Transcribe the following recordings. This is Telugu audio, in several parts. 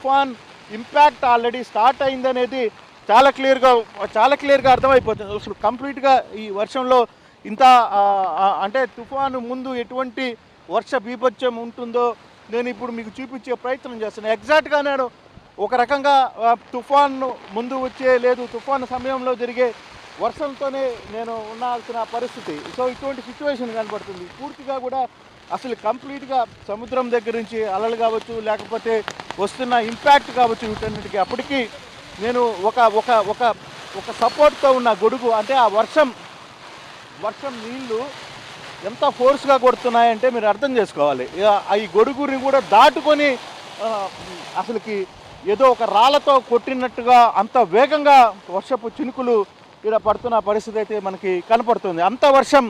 తుఫాన్ ఇంపాక్ట్ ఆల్రెడీ స్టార్ట్ అయిందనేది చాలా క్లియర్గా అర్థమైపోతుంది. అసలు కంప్లీట్గా ఈ వర్షంలో ఇంత అంటే తుఫాను ముందు ఎటువంటి వర్ష బీభత్సం ఉంటుందో నేను ఇప్పుడు మీకు చూపించే ప్రయత్నం చేస్తున్నాను. ఎగ్జాక్ట్గా నేను ఒక రకంగా తుఫాను ముందు లేదు తుఫాను సమయంలో జరిగే వర్షంతోనే నేను ఉండాల్సిన పరిస్థితి. సో ఇటువంటి సిచ్యువేషన్ కనబడుతుంది. పూర్తిగా కూడా అసలు కంప్లీట్గా సముద్రం దగ్గర నుంచి అలలు కావచ్చు, లేకపోతే వస్తున్న ఇంపాక్ట్ కావచ్చు, వీటన్నిటికీ అప్పటికి నేను ఒక ఒక ఒక ఒక సపోర్ట్తో ఉన్న గొడుగు, అంటే ఆ వర్షం నీళ్లు ఎంత ఫోర్స్గా కొడుతున్నాయంటే మీరు అర్థం చేసుకోవాలి. ఈ గొడుగుని కూడా దాటుకొని అసలుకి ఏదో ఒక రాళ్ళతో కొట్టినట్టుగా అంత వేగంగా వర్షపు చినుకులు ఇక్కడ పడుతున్న పరిస్థితి అయితే మనకి కనపడుతుంది. అంత వర్షం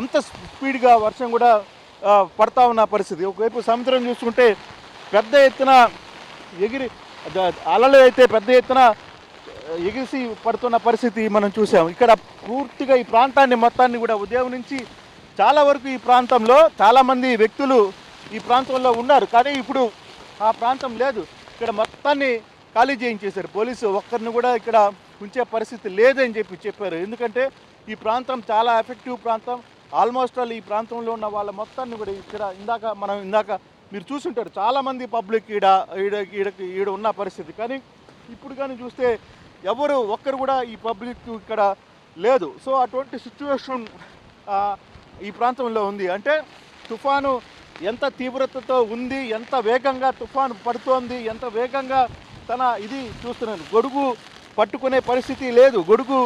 అంత స్పీడ్గా వర్షం కూడా పడతా ఉన్న పరిస్థితి. ఒకవైపు సముద్రం చూసుకుంటే పెద్ద ఎత్తున అలలు అయితే పెద్ద ఎత్తున ఎగిసి పడుతున్న పరిస్థితి మనం చూసాం. ఇక్కడ పూర్తిగా ఈ ప్రాంతాన్ని మొత్తాన్ని కూడా ఉదయం నుంచి చాలా వరకు ఈ ప్రాంతంలో చాలామంది వ్యక్తులు ఈ ప్రాంతంలో ఉన్నారు, కానీ ఇప్పుడు ఆ ప్రాంతం లేదు. ఇక్కడ మొత్తాన్ని ఖాళీ చేయించేశారు పోలీసు. ఒక్కరిని కూడా ఇక్కడ ఉంచే పరిస్థితి లేదని చెప్పారు. ఎందుకంటే ఈ ప్రాంతం చాలా ఎఫెక్టివ్ ప్రాంతం. ఆల్మోస్ట్ ఆల్ ఈ ప్రాంతంలో ఉన్న వాళ్ళ మొత్తాన్ని కూడా ఇక్కడ ఇందాక మీరు చూసుంటారు, చాలామంది పబ్లిక్ ఈడ ఉన్న పరిస్థితి. కానీ ఇప్పుడు కానీ చూస్తే ఒక్కరు కూడా ఈ పబ్లిక్ ఇక్కడ లేదు. సో అటువంటి సిచ్యువేషన్ ఈ ప్రాంతంలో ఉంది. అంటే తుఫాను ఎంత తీవ్రతతో ఉంది, ఎంత వేగంగా తుఫాను పడుతోంది, ఎంత వేగంగా ఇది చూస్తున్నాను. గొడుగు పట్టుకునే పరిస్థితి లేదు, గొడుగు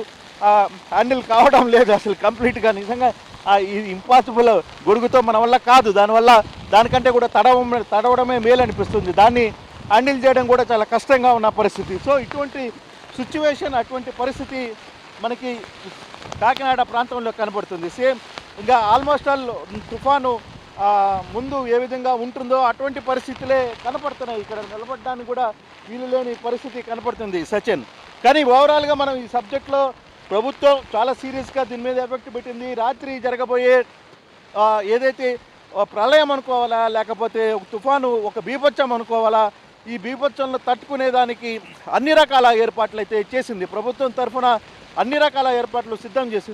హ్యాండిల్ కావడం లేదు అసలు కంప్లీట్గా. నిజంగా ఇది ఇంపాసిబుల్, గొడుగుతో మన వల్ల కాదు. దానికంటే కూడా తడవడమే మేలు అనిపిస్తుంది. దాన్ని హ్యాండిల్ చేయడం కూడా చాలా కష్టంగా ఉన్న పరిస్థితి. సో ఇటువంటి సిచ్యువేషన్, అటువంటి పరిస్థితి మనకి కాకినాడ ప్రాంతంలో కనబడుతుంది. సేమ్ ఇంకా ఆల్మోస్ట్ ఆల్ తుఫాను ముందు ఏ విధంగా ఉంటుందో అటువంటి పరిస్థితులే కనపడుతున్నాయి. ఇక్కడ నిలబడడానికి కూడా వీలు లేని పరిస్థితి కనపడుతుంది సచిన్. కానీ ఓవరాల్గా మనం ఈ సబ్జెక్ట్లో ప్రభుత్వం చాలా సీరియస్గా దీని మీద ఎఫెక్ట్ పెట్టింది. రాత్రి జరగబోయే ఏదైతే ప్రళయం అనుకోవాలా, లేకపోతే తుఫాను ఒక బీభత్సం అనుకోవాలా, ఈ బీభత్సంలో తట్టుకునేదానికి అన్ని రకాల ఏర్పాట్లు అయితే చేసింది ప్రభుత్వం తరఫున. అన్ని రకాల ఏర్పాట్లు సిద్ధం చేసింది.